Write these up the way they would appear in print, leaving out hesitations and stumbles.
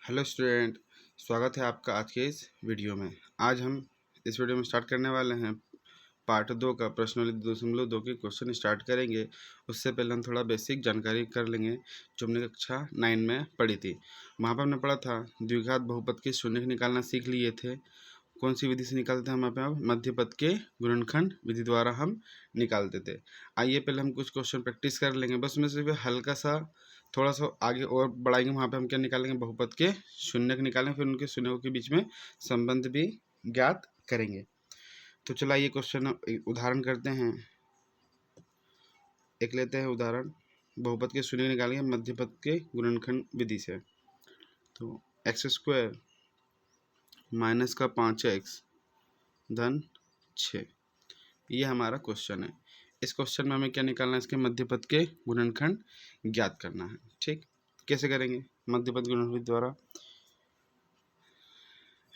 Hello student, स्वागत है आपका आज के इस वीडियो में। आज हम इस वीडियो में स्टार्ट करने वाले हैं पार्ट 2 का प्रश्नावली 2.2 के क्वेश्चन स्टार्ट करेंगे। उससे पहले हम थोड़ा बेसिक जानकारी कर लेंगे जो हमने कक्षा 9 में पढ़ी थी। वहाँ पर हमने पढ़ा था द्विघात बहुपद के शून्य निकालना सीख लिए थे। कौन सी विधि से निकालते हैं? हम यहाँ पे मध्य पद के गुणनखंड विधि द्वारा हम निकालते थे। आइए पहले हम कुछ क्वेश्चन प्रैक्टिस कर लेंगे, बस उसमें से हल्का सा थोड़ा सा आगे और बढ़ाएंगे। वहाँ पे हम क्या निकालेंगे? बहुपद के शून्य निकालेंगे, फिर उनके शून्यों के बीच में संबंध भी ज्ञात करेंगे। तो चलो आइए क्वेश्चन उदाहरण करते हैं। एक लेते हैं उदाहरण, बहुपद के शून्य निकालेंगे मध्य पद के गुणनखंड विधि से। तो x² माइनस का 5x धन 6, ये हमारा क्वेश्चन है। इस क्वेश्चन में हमें क्या निकालना है? इसके मध्य पद के गुणनखंड ज्ञात करना है। ठीक, कैसे करेंगे? मध्य पद गुणनखंड द्वारा।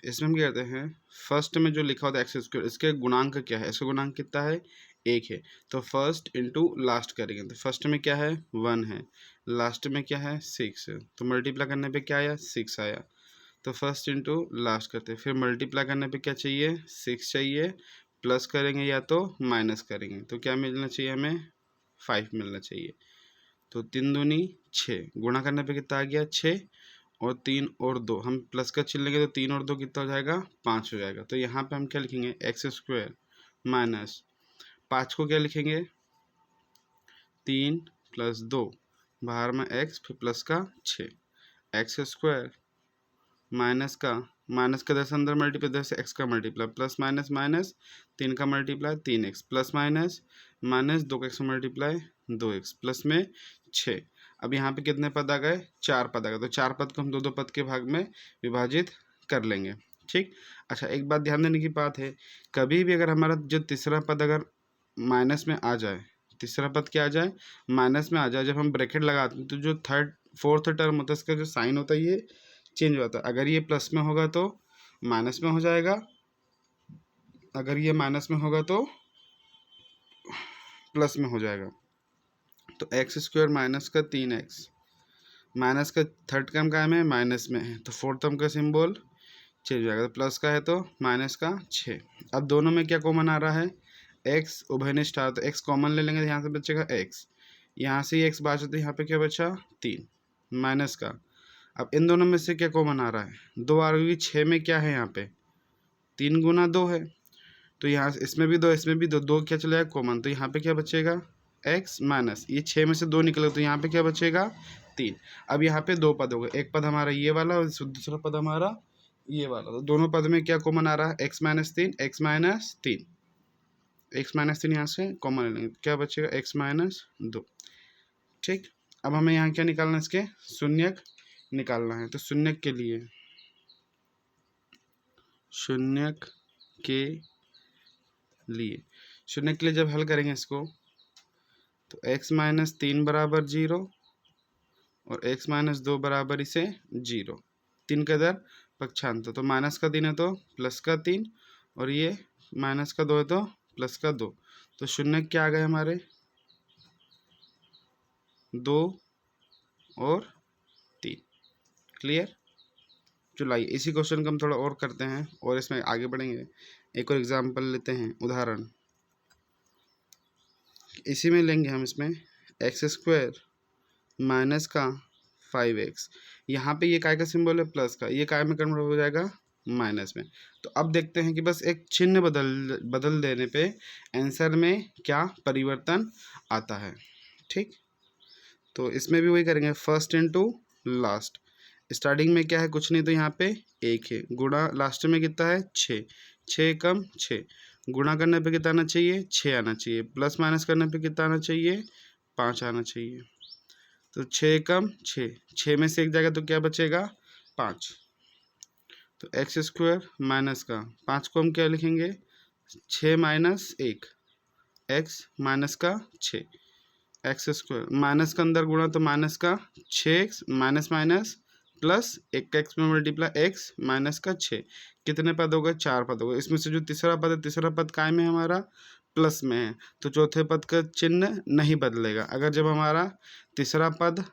इसमें हम क्या करते हैं, फर्स्ट में जो लिखा होता है x², इसके गुणांक क्या है? इसका गुणांक कितना है? 1 है। तो फर्स्ट इंटू लास्ट करेंगे। तो फर्स्ट में क्या है? 1 है, लास्ट में क्या है? 6 है। तो मल्टीप्लाई करने पे क्या आया? 6 आया। तो फर्स्ट इंटू लास्ट करते हैं, फिर मल्टीप्लाई करने पे क्या चाहिए? 6 चाहिए। प्लस करेंगे या तो माइनस करेंगे, तो क्या मिलना चाहिए हमें? 5 मिलना चाहिए। तो 3 दूनी 6, गुणा करने पे कितना आ गया? 6, और 3 और 2 हम प्लस का चिन्ह लेंगे तो 3 और 2 कितना हो जाएगा? 5 हो जाएगा। तो यहाँ पे हम क्या लिखेंगे? x² माइनस 5 को क्या लिखेंगे? 3 + 2, बाहर में x फिर प्लस का 6, x² माइनस का 10 अंदर मल्टीप्लाई, 10 x का मल्टीप्लाई, प्लस माइनस माइनस 3 का multiply 3x, plus minus minus 2 का x मल्टीप्लाई 2x, प्लस में 6। अब यहाँ पे कितने पद आ गए? 4 पद आ गए। तो 4 पद को हम 2-2 पद के भाग में विभाजित कर लेंगे। ठीक। अच्छा, एक बात ध्यान देने की बात है, कभी भी अगर हमारा जो तीसरा पद अगर माइनस में आ जाए, तीसरा पद क्या आ जाए? माइनस में आ जाए, जब हम ब्रैकेट लगाते हैं तो जो फोर्थ टर्म होता है इसका जो साइन होता है ये चेंज होता है। अगर ये प्लस में होगा तो माइनस में हो जाएगा, अगर ये माइनस में होगा तो प्लस में हो जाएगा। तो x² माइनस का 3x, माइनस का थर्ड टर्म का में माइनस में है तो फोर्थ टर्म का सिंबल चेंज हो जाएगा। तो प्लस का है तो माइनस का 6। अब दोनों में क्या कॉमन आ रहा है? x उभयनिष्ठ, तो x कॉमन ले लेंगे, यहाँ से बचेगा x, यहाँ से x बचा तो यहाँ पे क्या बचा? 3 माइनस का। अब इन दोनों में से क्या कॉमन आ रहा है? 2 आ रही है। 6 में क्या है? यहाँ पे 3 गुना 2 है, तो यहाँ इसमें भी 2 इसमें भी 2, 2 क्या चलेगा? कॉमन। तो यहाँ पे क्या बचेगा? x माइनस ये 6 में से 2 निकलेगा तो यहाँ पे क्या बचेगा? 3। अब यहाँ पे 2 पद हो गए, एक पद हमारा ये वाला और दूसरा पद हमारा ये वाला। तो दोनों पद में क्या कॉमन आ रहा है? x minus 3, x minus 3, x minus 3 यहाँ से कॉमन ले लेंगे, क्या बचेगा? x minus 2। ठीक। अब हमें यहाँ क्या निकालना है? इसके शून्यक निकालना है। तो शून्यक के लिए शून्यक के लिए जब हल करेंगे इसको तो x माइनस 3 बराबर 0 और x माइनस 2 बराबर इसे 0। 3 का इधर पक्षांतर, तो माइनस का 3 है तो प्लस का 3, और ये माइनस का 2 है तो प्लस का 2। तो शून्य क्या आ गए हमारे? 2 और 3। क्लियर? चलो आइए इसी क्वेश्चन को हम थोड़ा और करते हैं और इसमें आगे बढ़ेंगे। एक और एग्जाम्पल लेते हैं, उदाहरण इसी में लेंगे हम। इसमें x² माइनस का 5x, यहाँ पे ये काय का सिंबल है? प्लस का, ये काय में कन्वर्ट हो जाएगा? माइनस में। तो अब देखते हैं कि बस एक चिन्ह बदल देने पे आंसर में क्या परिवर्तन आता है। ठीक, तो इसमें भी वही करेंगे, फर्स्ट इनटू लास्ट। स्टार्टिंग में क्या है? कुछ नहीं, तो यहाँ पे 1 है, गुणा लास्ट में कितना है? 6, 6 कम 6, गुणा करने पे कितना आना चाहिए? 6 आना चाहिए, प्लस माइनस करने पे कितना आना चाहिए? 5 आना चाहिए। तो 6 कम 6, 6 में से 1 जाएगा तो क्या बचेगा? 5। तो x² माइनस का 5 को हम क्या लिखेंगे? 6 माइनस 1, x माइनस का 6, x² माइनस का अंदर गुणा तो माइनस का 6x माइनस माइनस प्लस 1 का x में मल्टीप्लाई x माइनस का 6। कितने पद हो गए? 4 पद हो गए। इसमें से जो तीसरा पद है, तीसरा पद काय में हमारा? प्लस में है, तो चौथे पद का चिन्ह नहीं बदलेगा। अगर जब हमारा तीसरा पद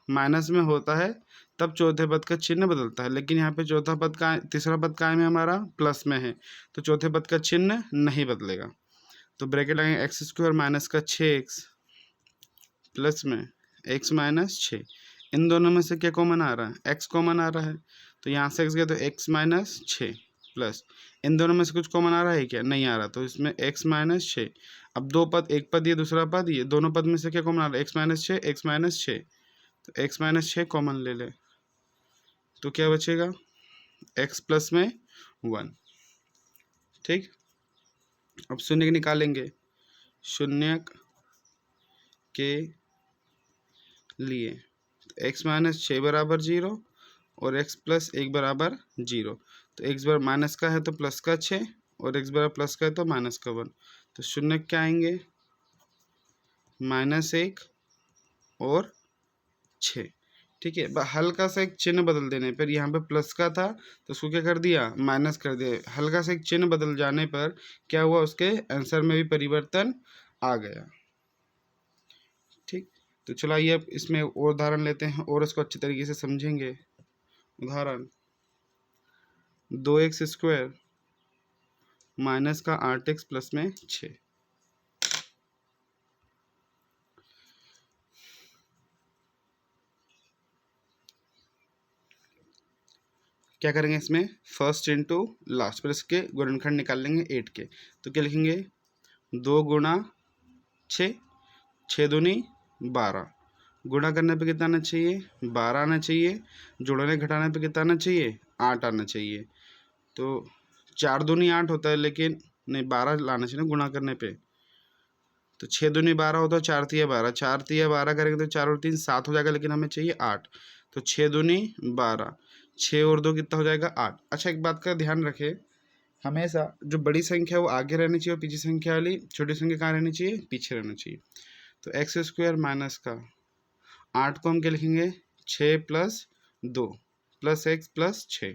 माइनस में होता है तब चौथे पद का चिन्ह बदलता है। लेकिन यहाँ पे चौथा पद का तीसरा पद कायम है हमारा, प्लस में है, तो चौथे पद का चिन्ह नहीं बदलेगा। तो ब्रैकेट लगाएंगे एक्स स्क्वायर माइनस का 6x प्लस में x माइनस 6। इन दोनों में से क्या कॉमन आ रहा है? x कॉमन आ रहा है, तो यहाँ से x गया तो x माइनस 6 प्लस इन दोनों में से कुछ कॉमन आ रहा है क्या? नहीं आ रहा, तो इसमें x माइनस 6। अब दो पद, एक पद ये दूसरा पद ये, दोनों पद में से क्या कॉमन आ रहा है? x माइनस 6 x माइनस 6, तो x माइनस 6 कॉमन ले ले, तो क्या बचेगा? x प्लस में 1। ठीक, अब शून्य निकालेंगे, शून्य के लिए x माइनस 6 बराबर 0 और x प्लस 1 बराबर 0। तो x बराबर माइनस का है तो प्लस का 6 और x बराबर प्लस का है तो माइनस का 1। तो शून्य क्या आएंगे? -1 और 6। ठीक है, हल्का सा एक चिन्ह बदल देने पर, यहाँ पे प्लस का था तो उसको क्या कर दिया? माइनस कर दिया। हल्का सा एक चिन्ह बदल जाने पर क्या हुआ? उसके आंसर में भी परिवर्तन आ गया। ठीक, तो चलो आइए अब इसमें और उदाहरण लेते हैं और इसको अच्छी तरीके से समझेंगे। उदाहरण 2x स्क्वायर माइनस का 8x प्लस में 6। क्या करेंगे इसमें? फर्स्ट इंटू लास्ट, पर इसके गुणनखंड निकाल लेंगे 8 के। तो क्या लिखेंगे? 2 गुणा 6, 6 दूनी 12। गुणा करने पे कितना आना चाहिए? 12 आना चाहिए। जोड़ने घटाने पे कितना आना चाहिए? 8 आना चाहिए। तो 4 दूनी 8 होता है, लेकिन नहीं 12 लाना चाहिए ना गुणा करने पे। तो 6 दूनी 12 होता है, 4 तिया 12, 4 तिया 12 करेंगे तो 4 और 3 7 हो जाएगा, लेकिन हमें चाहिए 8। तो 6 दूनी 12, 6 और 2 कितना हो जाएगा? 8। अच्छा, एक बात का ध्यान रखें, हमेशा जो बड़ी संख्या है वो आगे रहनी चाहिए और पीछे संख्या वाली छोटी संख्या कहाँ रहनी चाहिए? पीछे रहनी चाहिए। तो एक्स स्क्वायर माइनस का 8 को हम क्या लिखेंगे? 6 प्लस 2 प्लस एक्स प्लस 6।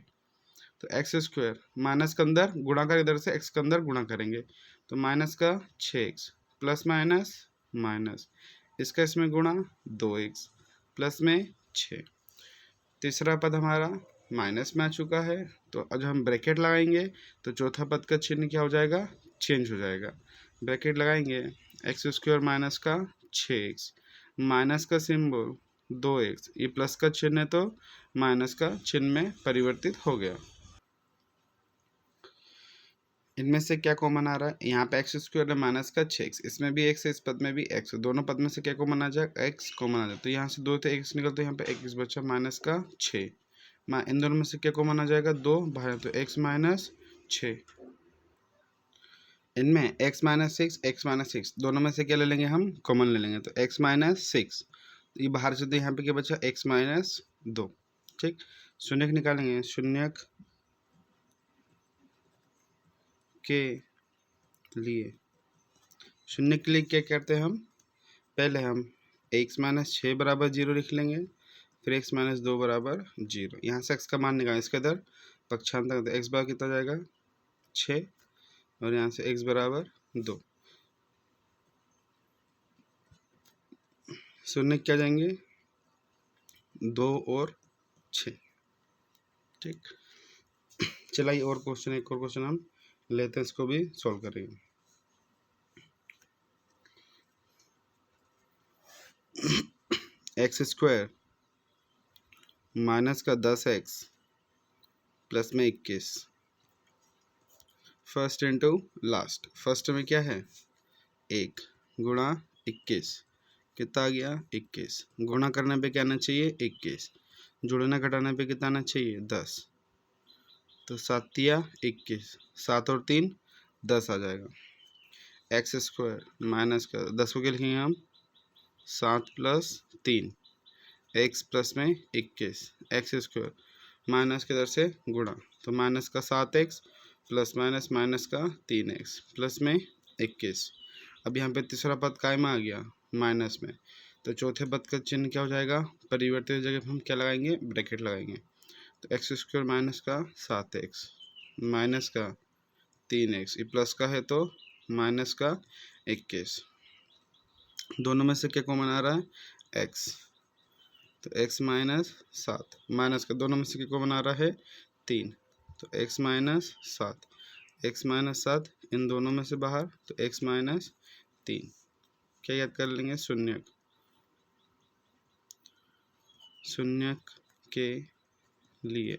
तो एक्स स्क्वायर माइनस के अंदर गुणा कर, इधर से एक्स के अंदर गुणा करेंगे, तो माइनस का 6x प्लस माइनस माइनस, इसका इसमें गुणा 2x प्लस में 6। तीसरा पद हमारा माइनस में आ चुका है, तो अब हम ब्रैकेट लगाएंगे तो चौथा पद का चिन्ह क्या हो जाएगा? चेंज हो जाएगा। ब्रैकेट लगाएंगे एक्स स्क्वायर माइनस का 6x, माइनस का सिंबल 2x, ये प्लस का चिन्ह है तो माइनस का चिन्ह में परिवर्तित हो गया। इनमें से क्या कॉमन आ रहा है? यहाँ पे एक्स स्क्वायर है माइनस का 6x, इसमें भी x है, इस पद में भी x है, दोनों पद में से क्या कॉमन आ जाएगा? x कॉमन आ जाए, तो यहाँ से 2 थे x निकलते, यहाँ पे x बचा माइनस का 6। इन दोनों में से क्या कॉमन आ जाएगा? 2 बाहर, तो x माइनस 6। इनमें x माइनस 6 दोनों में से क्या ले लेंगे? हम कॉमन ले लेंगे, तो x माइनस 6 ये बाहर से, तो यहाँ पे क्या बचा? x minus 2। ठीक, शून्य निकालेंगे, शून्य के लिए, शून्य के लिए क्या करते हैं हम? पहले हम x माइनस 6 बराबर 0 लिख लेंगे, फिर x माइनस 2 बराबर 0। यहाँ से x का मान निकालें, इसके इधर पक्षांतर, तो x बराबर कितना जाएगा? 6, और यहाँ से x बराबर 2। शून्य क्या जाएंगे? 2 और 6। ठीक, चलिए और क्वेश्चन, एक और क्वेश्चन हम लेते हैं, इसको भी सॉल्व करेंगे। एक्स स्क्वायर माइनस का 10x प्लस में 21, फर्स्ट इंटू लास्ट। फर्स्ट में क्या है? 1 गुणा 21, कितना आ गया? 21। गुणा करने पे क्या आना चाहिए? 21। जोड़ना घटाने पे कितना आना चाहिए? 10। तो 7 तिया 21, 7 और 3 10 आ जाएगा। एक्स स्क्वायर माइनस का 10 को क्या लिखेंगे हम? 7 प्लस 3 एक्स प्लस में 21, एक्स स्क्वायर माइनस के इधर से गुणा, तो माइनस का 7x प्लस माइनस माइनस का 3x प्लस में 21। अब यहाँ पे तीसरा पद कायम आ गया माइनस में, तो चौथे पद का चिन्ह क्या हो जाएगा? परिवर्तित जगह हम क्या लगाएंगे? ब्रैकेट लगाएंगे। तो एक्स स्क्वायर माइनस का 7x माइनस का 3x, ये प्लस का है तो माइनस का 21। दोनों में से क्या कॉमन आ रहा है? x। तो x माइनस 7, माइनस का दोनों में से को बना रहा है 3, तो x माइनस 7, x माइनस 7 इन दोनों में से बाहर, तो x माइनस 3। क्या याद कर लेंगे? शून्यक, शून्यक के लिए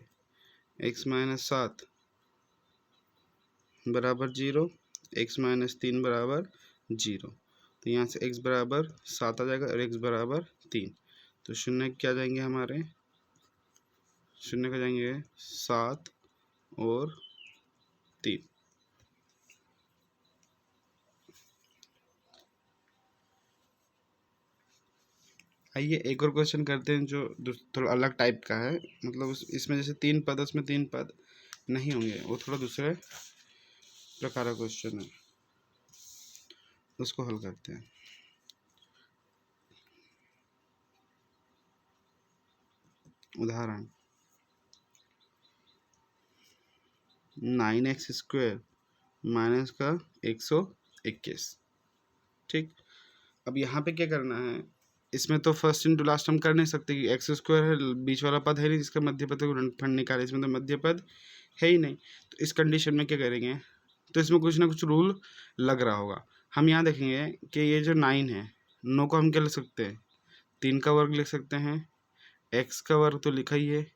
x माइनस 7 बराबर 0, x माइनस 3 बराबर 0। तो यहाँ से x बराबर 7 आ जाएगा और x बराबर 3। तो शून्य क्या जाएंगे हमारे? शून्य का जाएंगे 7 और 3। आइए एक और क्वेश्चन करते हैं जो थोड़ा अलग टाइप का है, मतलब इसमें जैसे 3 पद, उसमें 3 पद नहीं होंगे, वो थोड़ा दूसरे प्रकार का क्वेश्चन है, उसको हल करते हैं। उदाहरण 9x² माइनस का 121। ठीक, अब यहाँ पे क्या करना है? इसमें तो फर्स्ट इंटू लास्ट हम कर नहीं सकते कि x² है, बीच वाला पद है नहीं जिसका मध्य पद को गुणनफल निकाले, इसमें तो मध्य पद है ही नहीं। तो इस कंडीशन में क्या करेंगे? तो इसमें कुछ ना कुछ रूल लग रहा होगा। हम यहाँ देखेंगे कि ये जो 9 है, 9 को हम क्या लिख सकते हैं? 3 का वर्ग लिख सकते हैं, x का वर्ग तो लिखा ही है,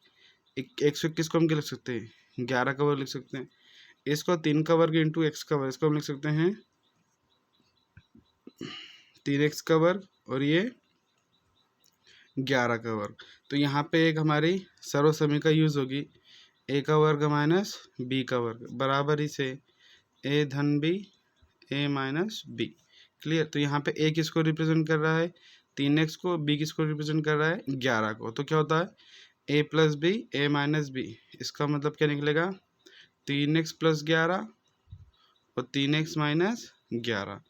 121 को हम क्या लिख सकते हैं? 11 का वर्ग लिख सकते हैं। इसको 3 का वर्ग इंटू x का वर्ग, इसको हम लिख सकते हैं 3x का वर्ग और ये 11 का वर्ग। तो यहाँ पे एक हमारी सर्वसमी यूज़ होगी, a का वर्ग माइनस b का वर्ग बराबर ही से a धन b a minus b। Clear? तो यहाँ पे a किसको रिप्रेजेंट कर रहा है? 3x को, b किसको रिप्रेजेंट कर रहा है? 11 को। तो क्या होता है? a plus B a minus b। इसका मतलब क्या निकलेगा? 3x प्लस 11 और 3x माइनस 11।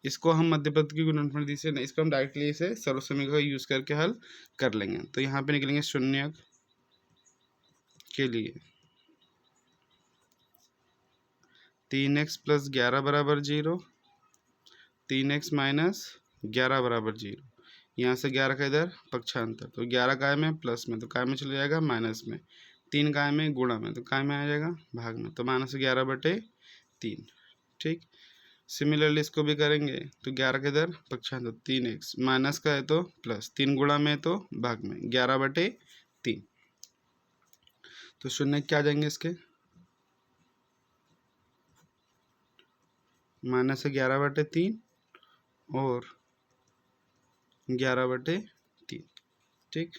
इसको हम मध्य पद की गुणनफल विधि से नहीं, इसको हम डायरेक्टली इसे सर्वसमी का यूज करके हल कर लेंगे। तो यहाँ पे निकलेंगे शून्यक के लिए 3x प्लस 11 बराबर 0, 3x माइनस 11 बराबर 0। यहाँ से 11 का इधर पक्षांतर, तो 11 काय में प्लस में, तो काय में चले जाएगा माइनस में, 3 काय में गुणा में, तो काय में आ जाएगा भाग में, तो -11/3। ठीक, सिमिलरली इसको भी करेंगे तो 11 के इधर पक्षांतर, 3x माइनस का है तो प्लस, 3 गुणा में तो भाग में, 11/3। तो शून्य क्या आ जाएंगे इसके? -11/3 और 11/3। ठीक,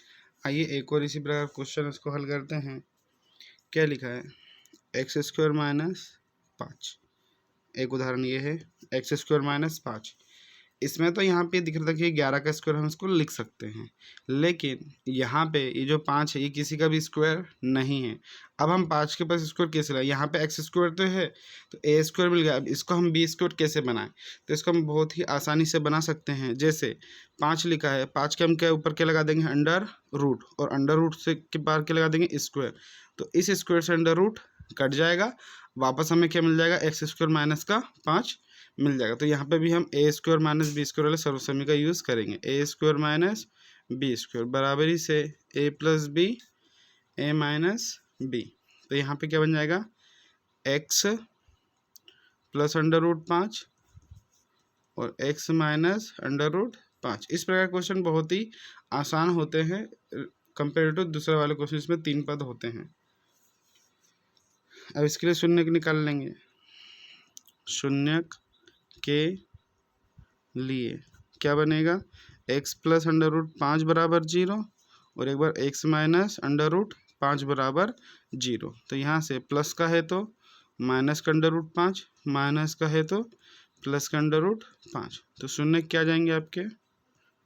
आइए एक और इसी प्रकार क्वेश्चन इसको हल करते हैं। क्या लिखा है? x² minus 5। एक उदाहरण ये है x² माइनस 5। इसमें तो यहाँ पे दिख रहा था कि 11 का स्क्वायर हम इसको लिख सकते हैं, लेकिन यहाँ पे ये जो 5 है ये किसी का भी स्क्वायर नहीं है। अब हम 5 के पास स्क्वायर कैसे लाए? यहाँ पे x² तो है, तो a² मिल गया। अब इसको हम b² कैसे बनाएं? तो इसको हम बहुत ही आसानी से बना सकते हैं। जैसे 5 लिखा है, 5 के हम क्या ऊपर क्या लगा देंगे? अंडर रूट, और अंडर रूट से के बाहर क्या लगा देंगे? स्क्वायर। तो इस स्क्वायर से अंडर रूट कट जाएगा, वापस हमें क्या मिल जाएगा? x² माइनस का 5 मिल जाएगा। तो यहाँ पे भी हम a² माइनस b² वाले सर्वसमी का यूज़ करेंगे। a² माइनस b² बराबर ही से a plus B a minus b। तो यहाँ पे क्या बन जाएगा? x प्लस अंडर रूट 5 और x माइनस अंडर रूट 5। इस प्रकार क्वेश्चन बहुत ही आसान होते हैं कंपेयर टू दूसरे वाले क्वेश्चन, इसमें 3 पद होते हैं। अब इसके लिए शून्यक निकाल लेंगे। शून्यक के लिए क्या बनेगा? x प्लस अंडर रूट 5 बराबर 0 और एक बार x माइनस अंडर रूट 5 बराबर 0। तो यहाँ से प्लस का है तो माइनस का अंडर रूट 5, माइनस का है तो प्लस का अंडर रूट 5। तो शून्य क्या जाएंगे आपके?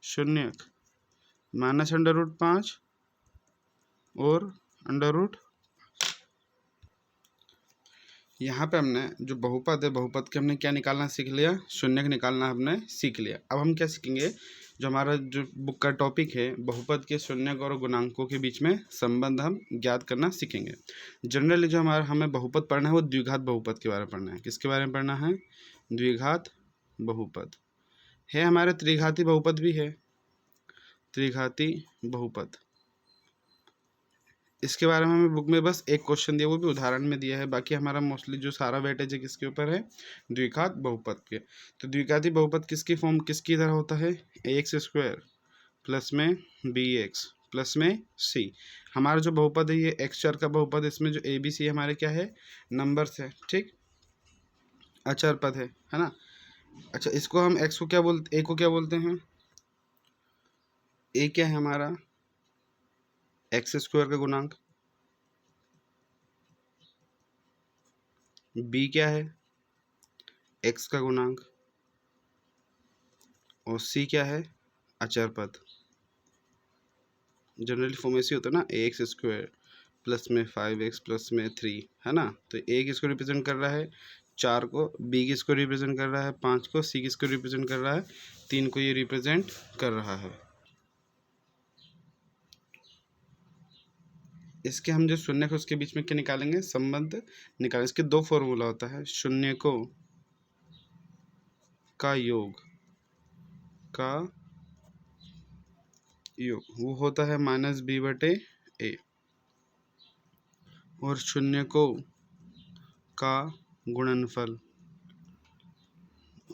शून्यक माइनस अंडर रूट 5 और अंडर रूट। यहाँ पे हमने जो बहुपद है, बहुपद के हमने क्या निकालना सीख लिया? शून्यक निकालना हमने सीख लिया। अब हम क्या सीखेंगे? जो हमारा जो बुक का टॉपिक है, बहुपद के शून्यक और गुणांकों के बीच में संबंध हम ज्ञात करना सीखेंगे। जनरली जो हमारा हमें बहुपद पढ़ना है वो द्विघात बहुपद के बारे में पढ़ना है। किसके बारे में पढ़ना है? द्विघात बहुपद है। हमारे त्रिघाती बहुपद भी है, त्रिघाती बहुपद। इसके बारे में हमें बुक में बस एक क्वेश्चन दिया, वो भी उदाहरण में दिया है, बाकी हमारा मोस्टली जो सारा वेटेज है किसके ऊपर है, द्विघात बहुपद के। तो द्विघाती बहुपद किसकी फॉर्म किसकी तरह होता है, एक्स स्क्वायर प्लस में बी एक्स प्लस में सी। हमारा जो बहुपद है ये एक्स चर का बहुपद, इसमें जो ए बी सी हमारे क्या है, नंबर्स है, ठीक, अचर पद है ना। अच्छा, इसको हम एक्स को क्या बोलते, ए को क्या बोलते हैं, ए क्या है हमारा, एक्स स्क्वायर का गुणांक, बी क्या है, एक्स का गुणांक, और सी क्या है, अचर पद। जनरली फॉर्म ऐसी होता है ना, ए एक्स स्क्वायर प्लस में 5x प्लस में 3, है ना। तो ए किसको रिप्रेजेंट कर रहा है, 4 को, बी किसको रिप्रेजेंट कर रहा है, 5 को, सी किसको रिप्रेजेंट कर रहा है, 3 को ये रिप्रेजेंट कर रहा है। इसके हम जो शून्य को उसके बीच में क्या निकालेंगे, संबंध निकालेंगे। इसके दो फॉर्मूला होता है, शून्य को का योग वो होता है -b/a, और शून्य को का गुणनफल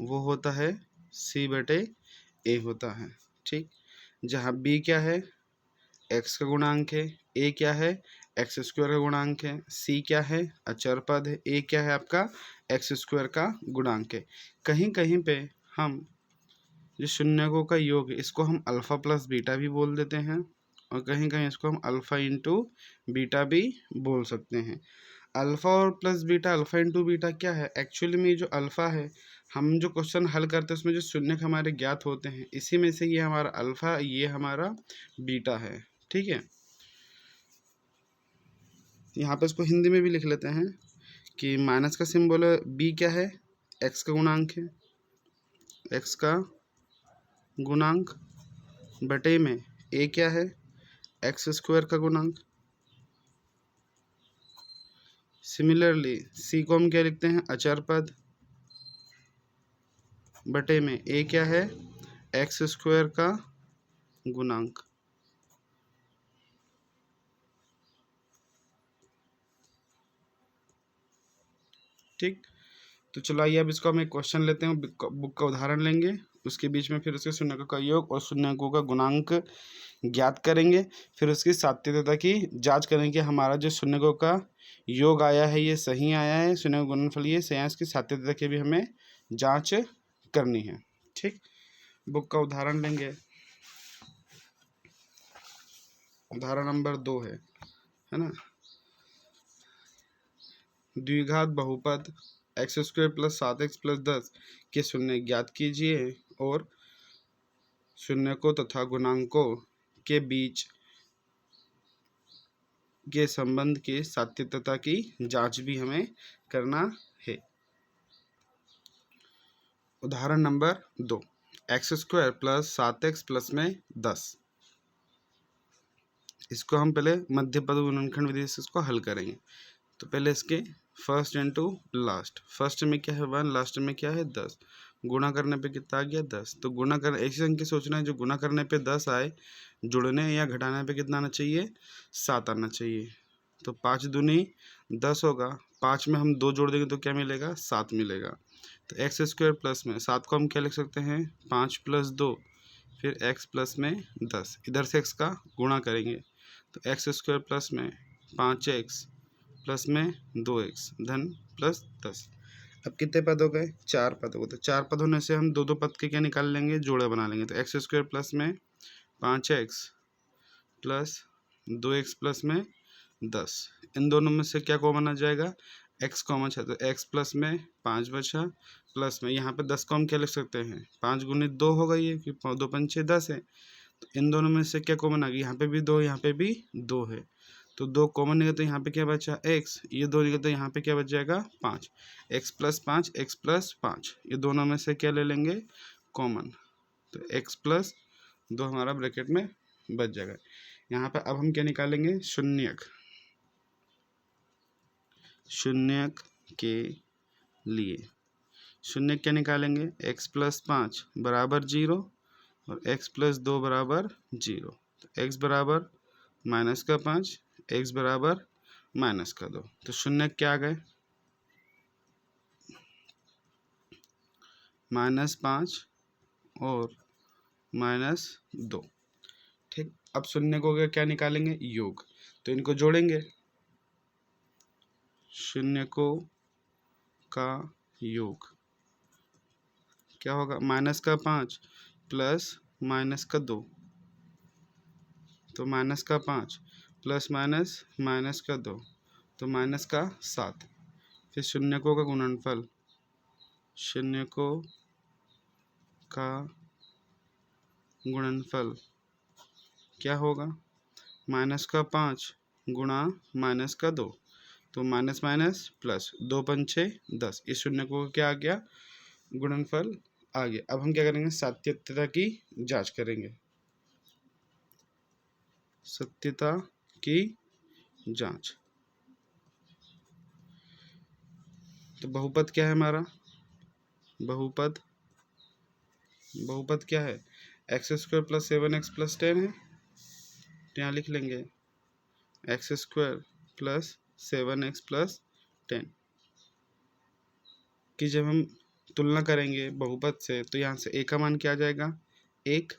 वो होता है c/a होता है, ठीक। जहाँ b क्या है, x का गुणांक है, a क्या है, एक्स स्क्वायर का गुणांक है, c क्या है, अचर पद है, a क्या है आपका, एक्स स्क्वायर का गुणांक है। कहीं कहीं पे हम जो शून्यकों का योग है इसको हम अल्फ़ा प्लस बीटा भी बोल देते हैं, और कहीं कहीं इसको हम अल्फ़ा इंटू बीटा भी बोल सकते हैं। अल्फ़ा और plus beta, alpha into beta क्या है, एक्चुअली में जो अल्फ़ा है, हम जो क्वेश्चन हल करते हैं उसमें जो शून्यक हमारे ज्ञात होते हैं, इसी में से ये हमारा अल्फ़ा, ये हमारा बीटा है, ठीक है। यहाँ पे इसको हिंदी में भी लिख लेते हैं कि माइनस का सिंबल है, बी क्या है, एक्स का गुणांक है, एक्स का गुणांक, बटे में ए क्या है, एक्स स्क्वायर का गुणांक। सिमिलरली सी को हम क्या लिखते हैं, अचर पद, बटे में ए क्या है, एक्स स्क्वायर का गुणांक। ठीक, तो चलो आइए अब इसको हम एक क्वेश्चन लेते हैं, बुक का उदाहरण लेंगे, उसके बीच में फिर उसके शून्यकों का योग और शून्यकों का गुणांक ज्ञात करेंगे, फिर उसकी सात्यता की जांच करेंगे, हमारा जो शून्यकों का योग आया है ये सही आया है, शून्य गुणनफल ये सही है, इसकी सात्यता की भी हमें जांच करनी है। ठीक, बुक का उदाहरण लेंगे, उदाहरण नंबर 2 है ना। द्विघात बहुपद x square plus 7x plus 10 के शून्य ज्ञात कीजिए और शून्यकों तथा गुणांकों के बीच के संबंध की सात्यता की जांच भी हमें करना है। उदाहरण number 2, x square plus 7x plus में 10, इसको हम पहले मध्य पद गुणनखंड विधि से इसको हल करेंगे। तो पहले इसके फर्स्ट इंटू लास्ट, फर्स्ट में क्या है 1, लास्ट में क्या है 10, गुणा करने पे कितना आ गया 10। तो गुणा कर, ऐसी संख्या सोचना है जो गुणा करने पे 10 आए, जुड़ने या घटाने पे कितना आना चाहिए, 7 आना चाहिए। तो 5 दूनी 10 होगा, 5 में हम 2 जोड़ देंगे तो क्या मिलेगा, 7 मिलेगा। तो एक्स स्क्वायर प्लस में 7 को हम क्या लिख सकते हैं, 5 प्लस 2, फिर x प्लस में 10, इधर से x का गुणा करेंगे तो एक्स स्क्वायर प्लस में 5x प्लस में 2x धन प्लस 10। अब कितने पद हो गए, 4 पद हो गए। तो 4 पद होने से हम 2 पद के क्या निकाल लेंगे, जोड़े बना लेंगे। तो एक्स स्क्वायर प्लस में 5x प्लस 2x प्लस में 10, इन दोनों में से क्या कॉमन आ जाएगा, x कॉमन है, तो x प्लस में 5 बचा, प्लस में यहाँ पे 10 को हम क्या लिख सकते हैं, 5 गुणित 2 होगा ये, कि 2 पंचे 10 है। तो इन दोनों में से क्या कॉमन आ गया, यहाँ पे भी 2, यहाँ पे भी 2 है, तो 2 कॉमन निकले तो यहाँ पे क्या बचा x, ये 2 निकले तो यहाँ पे क्या बच जाएगा 5, x प्लस 5, x प्लस 5, ये दोनों में से क्या ले लेंगे कॉमन, तो x प्लस 2 हमारा ब्रैकेट में बच जाएगा। यहाँ पर अब हम क्या निकालेंगे, शून्यक के लिए शून्य क्या निकालेंगे, x प्लस 5 बराबर 0, और x प्लस 2 बराबर 0। तो x बराबर माइनस का 5, x बराबर माइनस का 2। तो शून्य क्या आ गए? -5 और -2। ठीक, अब शून्य को क्या निकालेंगे? योग। तो इनको जोड़ेंगे, शून्य को का योग क्या होगा? -5 प्लस -2। तो -5 प्लस -2 तो -7। फिर शून्यकों का गुणनफल, शून्यकों का गुणनफल क्या होगा? -5 गुणा -2। तो माइनस माइनस प्लस, 2 पंचे 10। इस शून्यकों का क्या आ गया? गुणनफल आ गया। अब हम क्या करेंगे? सत्यता की जांच करेंगे। सत्यता की जांच। तो बहुपद क्या है हमारा? बहुपद क्या है? x² प्लस 7x प्लस 10 है। तो यहाँ लिख लेंगे x² प्लस 7x प्लस 10 कि जब हम तुलना करेंगे बहुपद से तो यहाँ से a का मान क्या आ जाएगा? 1,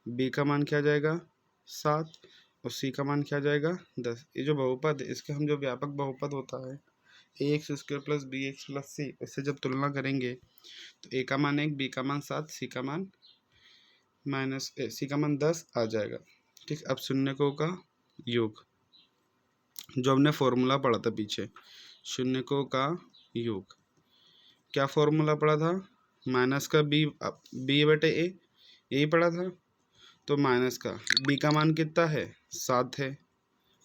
b का मान क्या आ जाएगा? 7 और c का मान क्या आ जाएगा? 10। ये जो बहुपद है इसका हम जो व्यापक बहुपद होता है ax² plus bx plus c, इससे जब तुलना करेंगे तो a का मान 1, b का मान 7, c का मान -10 आ जाएगा। ठीक, अब शून्यकों का योग जो हमने फॉर्मूला पढ़ा था पीछे, शून्यकों का योग क्या फॉर्मूला पढ़ा था? माइनस का b बटे a, यही पढ़ा था। तो माइनस का b का मान कितना है? 7 है।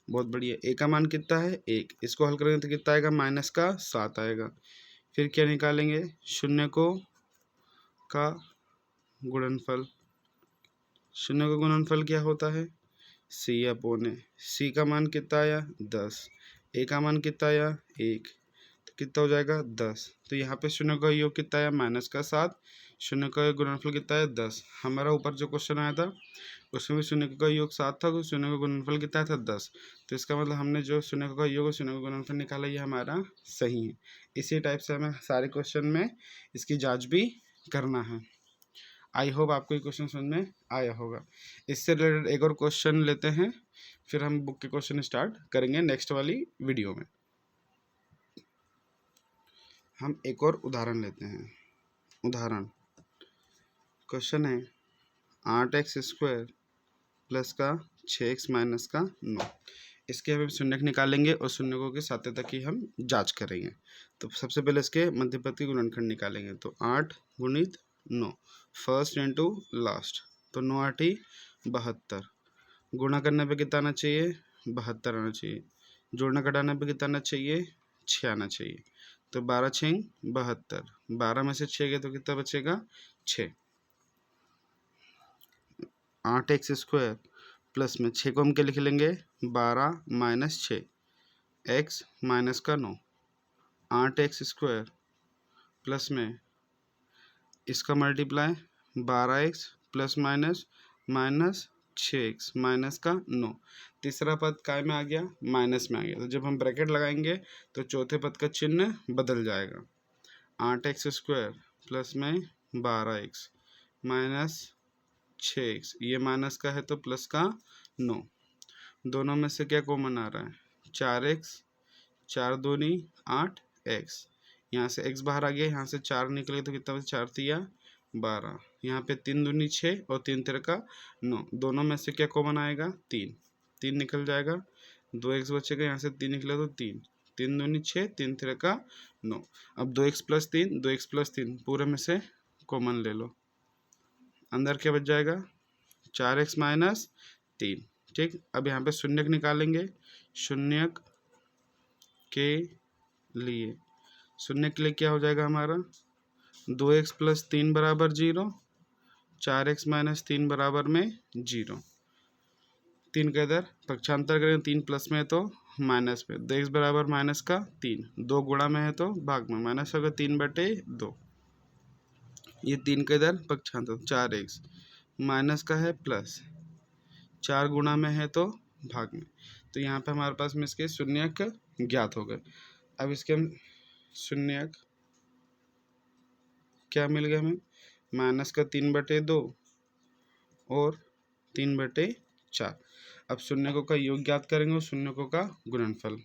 बहुत बढ़िया। a का मान कितना है? 1। इसको हल करेंगे तो कितना आएगा? माइनस का 7 आएगा। फिर क्या निकालेंगे? शून्यकों का गुणनफल। शून्य का गुणनफल क्या होता है? c/a। c का मान कितना आया? 10। a का मान कितना आया? 1। तो कितना हो जाएगा? 10। तो यहाँ पे शून्य का योग कितना आया? माइनस का 7। शून्य का गुणनफल कितना है? 10। हमारा ऊपर जो क्वेश्चन आया था उसमें भी शून्य का योग 7 था, तो शून्य का गुणनफल कितना था? 10। तो इसका मतलब हमने जो शून्य का योग और शून्य का गुणनफल निकाला ये हमारा सही है। इसी टाइप से हमें सारे क्वेश्चन में इसकी जाँच भी करना है। आई होप आपको ये क्वेश्चन समझ में आया होगा। इससे रिलेटेड एक और क्वेश्चन लेते हैं, फिर हम बुक के क्वेश्चन स्टार्ट करेंगे नेक्स्ट वाली वीडियो में। हम एक और उदाहरण लेते हैं। उदाहरण क्वेश्चन है 8x² प्लस का 6x माइनस का 9। इसके हम शून्यक निकालेंगे और शून्यकों की सात्यता की हम जांच करेंगे। तो सबसे पहले इसके मध्यपद की गुणनखंड निकालेंगे। तो 8 गुणित 9, फर्स्ट इंटू लास्ट। तो 9 8 72। गुणा करने पे कितना आना चाहिए? 72 आना चाहिए। जोड़ना घटाने पे कितना आना चाहिए? 6 आना चाहिए। तो 12 6 72। 12 में से 6 गए तो कितना बचेगा? 6। 8x² प्लस में 6 को हम क्या लिख लेंगे? 12 माइनस 6, x माइनस का 9। 8x² प्लस में इसका multiply 12x plus minus minus 6x minus का 9। तीसरा पद काय में आ गया? माइनस में आ गया। तो जब हम ब्रैकेट लगाएंगे तो चौथे पद का चिन्ह बदल जाएगा। 8x² प्लस में 12x माइनस 6x, ये माइनस का है तो प्लस का 9। दोनों में से क्या कॉमन आ रहा है? 4x, 4 दूनी 8x। यहाँ से x बाहर आ गया, यहाँ से 4 निकले तो कितना? 4 तिया 12। यहाँ पे 3 दूनी 6 और 3 तेरह का 9। दोनों में से क्या कॉमन आएगा? 3। 3 निकल जाएगा, 2x बचेगा। यहाँ से 3 निकला तो 3, 3 दूनी 6, 3 तेरह का 9। अब 2x प्लस 3, 2x प्लस 3 पूरे में से कॉमन ले लो। अंदर क्या बच जाएगा? 4x minus 3। ठीक, अब यहाँ पे शून्यक निकालेंगे। शून्यक के लिए क्या हो जाएगा हमारा? 2x प्लस 3 बराबर 0, 4x माइनस 3 बराबर में 0। 3 का इधर पक्षांतर करें, 3 प्लस में है तो माइनस में, 2x बराबर माइनस का 3, 2 गुणा में है तो भाग में, माइनस होगा 3/2। ये 3 का इधर पक्षांतर 4x माइनस का है प्लस, 4 गुणा में है तो भाग में। तो यहाँ पे हमारे पास में इसके शून्यक ज्ञात हो गए। अब इसके हम शून्यक क्या मिल गया हमें, माइनस का 3/2 और 3/4। अब शून्यकों का योग ज्ञात करेंगे और शून्यकों का गुणनफल।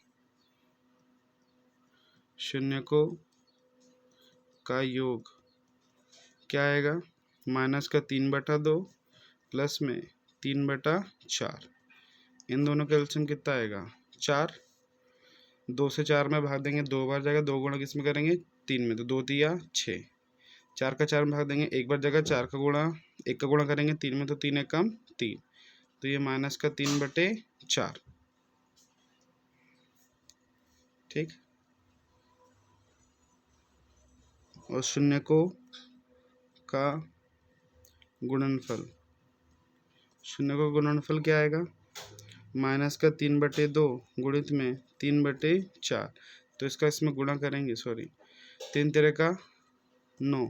शून्यकों का योग क्या आएगा, माइनस का 3/2 प्लस में 3/4। इन दोनों का एलसीएम कितना आएगा, 4। 2 से 4 में भाग देंगे 2 बार जाएगा, 2 गुणा किस में करेंगे, 3 में, तो 2 तिया 6। 4 का 4 में भाग देंगे 1 बार जाएगा, 4 का गुणा 1 का गुणा करेंगे 3 में, तो 3 एकम 3। तो ये माइनस का 3/4। ठीक। और शून्यकों का गुणनफल, शून्यकों का गुणनफल क्या आएगा, माइनस का 3/2 गुणित में 3/4। तो इसका इसमें गुणा करेंगे, सॉरी, 3 तेरे का 9,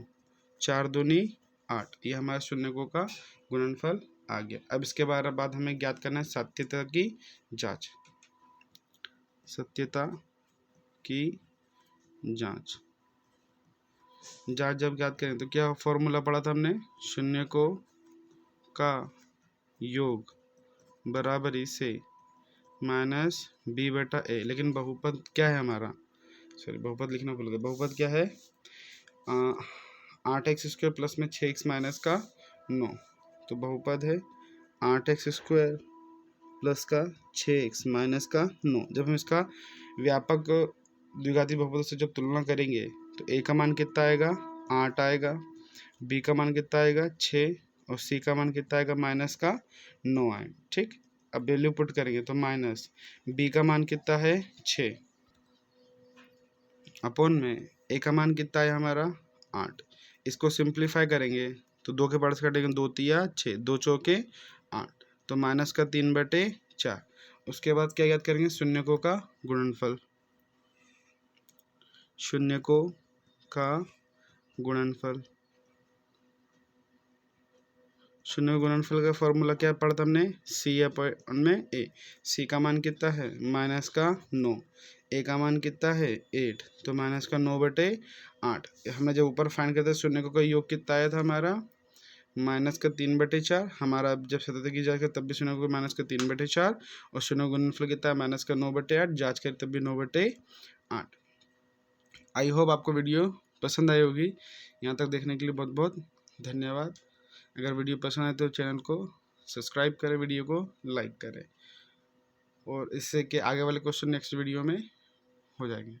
4 दूनी 8। ये हमारे शून्यकों का गुणनफल आ गया। अब इसके बाद हमें ज्ञात करना है सत्यता की जांच। सत्यता की जांच जब ज्ञात करें तो क्या फॉर्मूला पढ़ा था हमने, शून्यकों का योग बराबरी से माइनस b/a। लेकिन बहुपद क्या है हमारा, सॉरी बहुपद लिखना भूल गया। बहुपद क्या है, 8x² प्लस में 6x माइनस का 9। तो बहुपद है 8x² प्लस का 6x माइनस का 9। जब हम इसका व्यापक द्विघाती बहुपद से जब तुलना करेंगे तो a का मान कितना आएगा, 8 आएगा, b का मान कितना आएगा 6 और c का मान कितना आएगा माइनस का 9 आएगा। ठीक। अब वैल्यू पुट करेंगे तो माइनस b का मान कितना है 6 अपॉन में a का मान कितना है हमारा 8। इसको सिंप्लीफाई करेंगे तो 2 के पार्ट से कटेंगे, 2 तिया 6, 2 चौके 8, तो माइनस का 3/4। उसके बाद क्या याद करेंगे, शून्यकों का गुणनफल। शून्यकों का गुणनफल, शून्य गुणनफल का फॉर्मूला क्या पढ़ा था हमने, c/a। c का मान कितना है माइनस का 9, a का मान कितना है 8, तो माइनस का 9/8। हमने जब ऊपर फाइंड करते शून्यकों का योग कितना आया था हमारा, माइनस का 3/4। हमारा जब सत्यता की जांच करें तब भी शून्य को माइनस का 3/4 और शून्य गुणनफल कितना है माइनस का 9/8। जांच करें तब भी 9/8। आई होप आपको वीडियो पसंद आई होगी। यहाँ तक देखने के लिए बहुत बहुत धन्यवाद। अगर वीडियो पसंद आए तो चैनल को सब्सक्राइब करें, वीडियो को लाइक करें, और इससे के आगे वाले क्वेश्चन नेक्स्ट वीडियो में हो जाएंगे।